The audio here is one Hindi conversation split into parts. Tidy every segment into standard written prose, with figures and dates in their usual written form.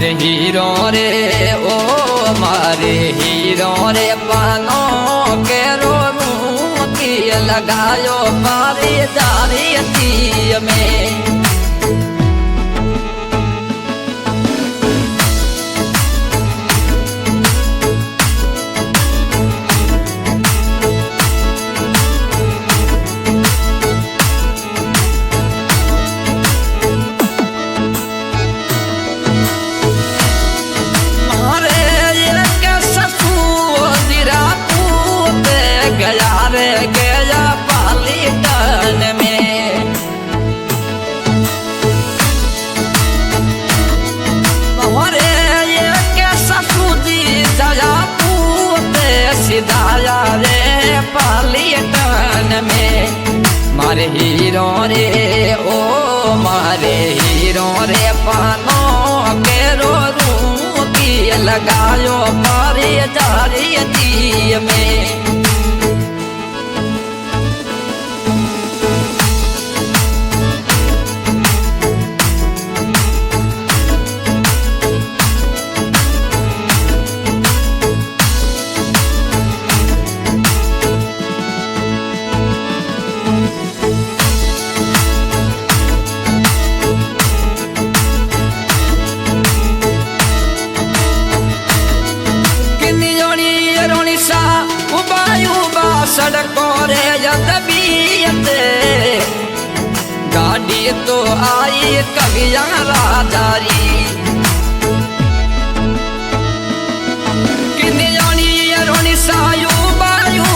मारे हीरो रे ओ मारे हीरो रे पानो के रो की लगायो मारे जारी में गया पालीटन में मोहरे ये कैसा सूदी दया पूते सिदाया रे पालीटन में मारे हीरो रे ओ मारे हीरो रे पानो के रो की लगायो मारे जारी में सड़कों रे जदबीयते गाड़ी तो आई कविया राजारी किन्नी जानी रोनी सायु बायु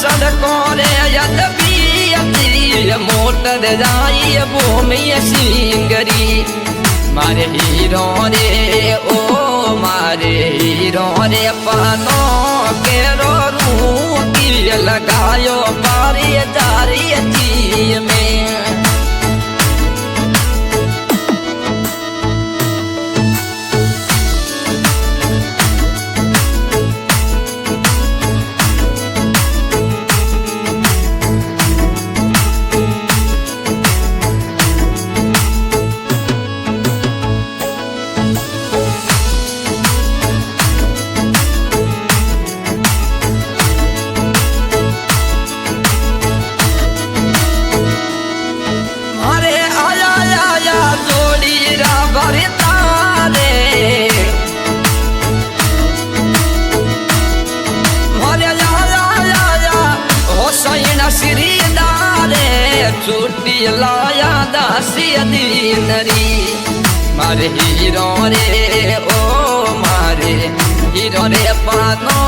सड़कों रे जदबीयती मोटर जाई भूमि सिंगरी मारे हीरो रे ओ मारे हीरो रे पानो के रो लगायो मारी जारी में छुट्टी लाया दासी दीनरी मारे हीरो रे ओ मारे हीरो रे पानो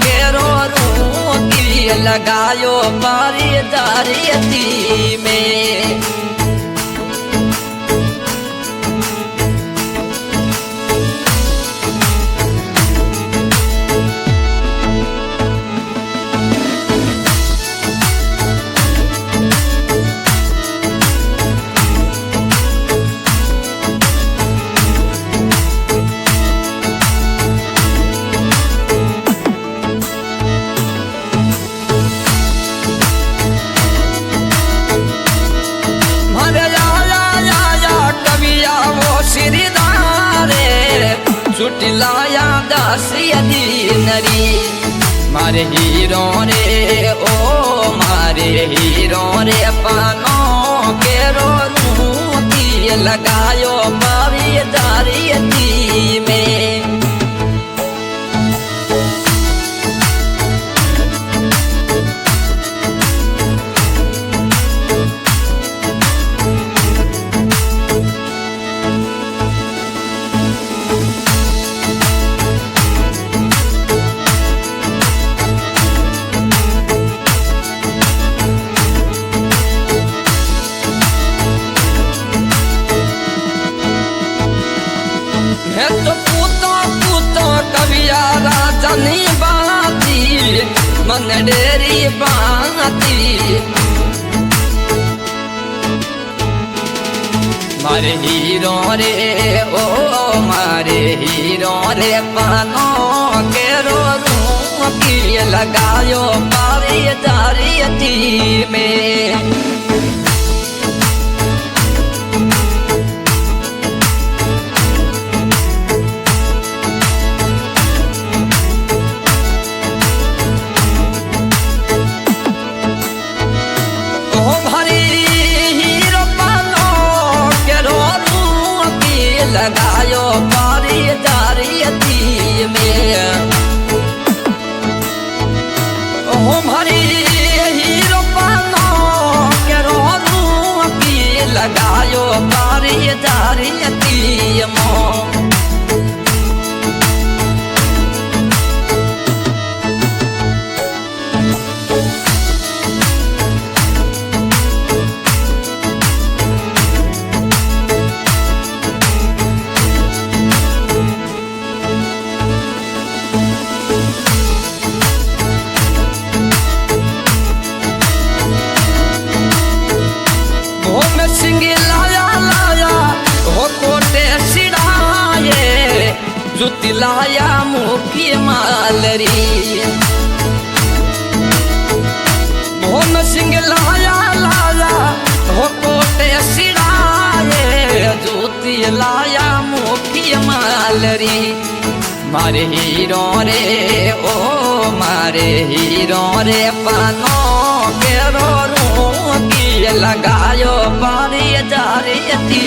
के रो की लगायो मारी जारी में छुट्टी लाया दासी दीनरी मारे हीरो रे ओ मारे हीरो रे पानो के रो की लगायो मारी जारी में तो पूतो पूतो कविया राजनी बाती मन डेरी बाती मारे हीरो रे ओ मारे हीरो रे पानो के रो की लगायो मारी जारी में लाया मुखी मालरी भोम सिंह लाया लाया हो कोटे सिराए ज्योति लाया मुखी मालरी मारे हीरो रे ओ मारे हीरो रे पानो के रो की लगायो पारी जारियती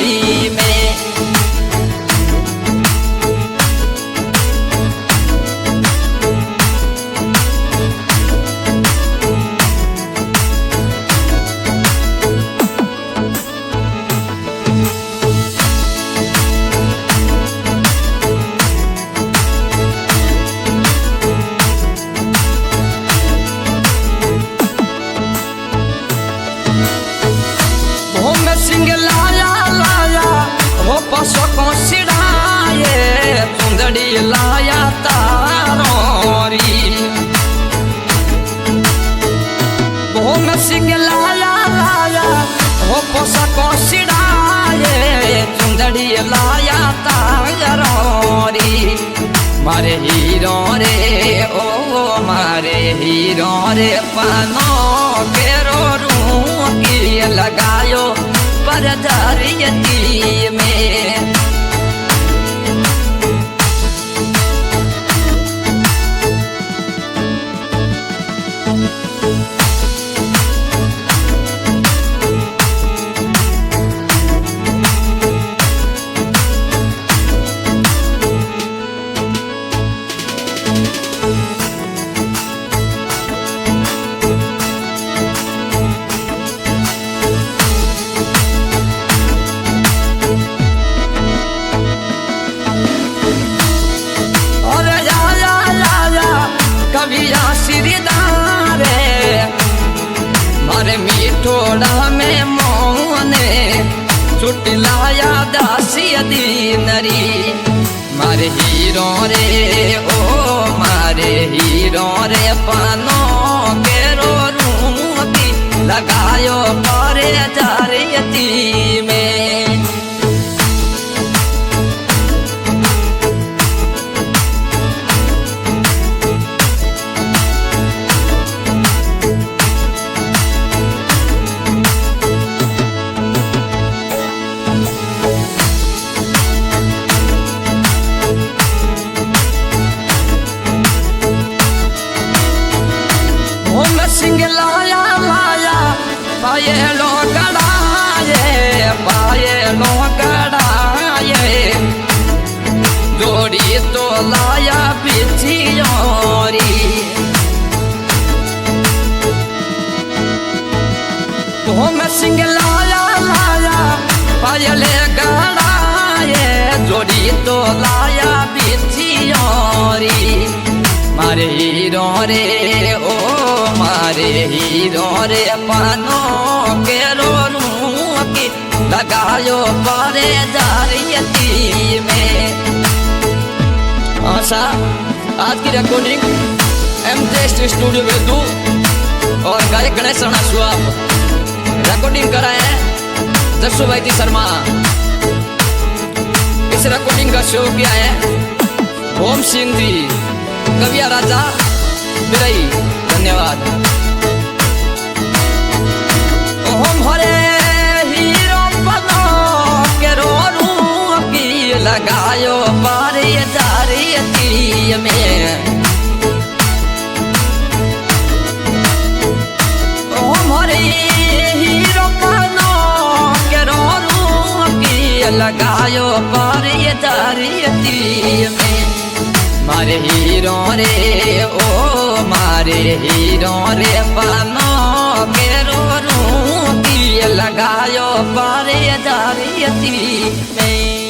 में सिंह लाया लाया हो पसो को सिराए चुंदड़ी लाया तारोरी भोम सिंह लाया लाया हो पसो को सिराए चुंदड़ी लाया तारोरी मारे हीरो रे ओ मारे हीरो रे पानो के रो की लगायो पर जारियती में कविया सिरदारे मारे मीठोड़ा में मोने छुट लाया दासी दीनरी मारे हीरो रे ओ मारे हीरो रे पानो के रो रूती लगायो पारे जारियती में सिंह लाया लाया पाये लो गड़ाए जोड़ी तो लाया पिछियोरी भोम सिंह लाया लाया पाये गड़ाए जोड़ी तो लाया पिछियोरी मारे हीरो रे ओ मारे हीरो रे पानो के रो की लगायो पारे जारियती में। आशा आज की रिकॉर्डिंग एमजे स्टूडियो में दू और गायक गणेश राणा स्वाब रिकॉर्डिंग कराए हैं जसुभाई शर्मा। इस रिकॉर्डिंग का शो किया है ओम सिंधी कविया राजा बिरई। धन्यवाद। ओम हरे हीरो पनो के रो की लगायो पारे जारियती में। ओम हरे हीरो पनो के रो की लगायो पारे जारियती में। मारे हीरो रे ओ मारे हीरो रे पानो के रो की लगायो पारे जारियती में।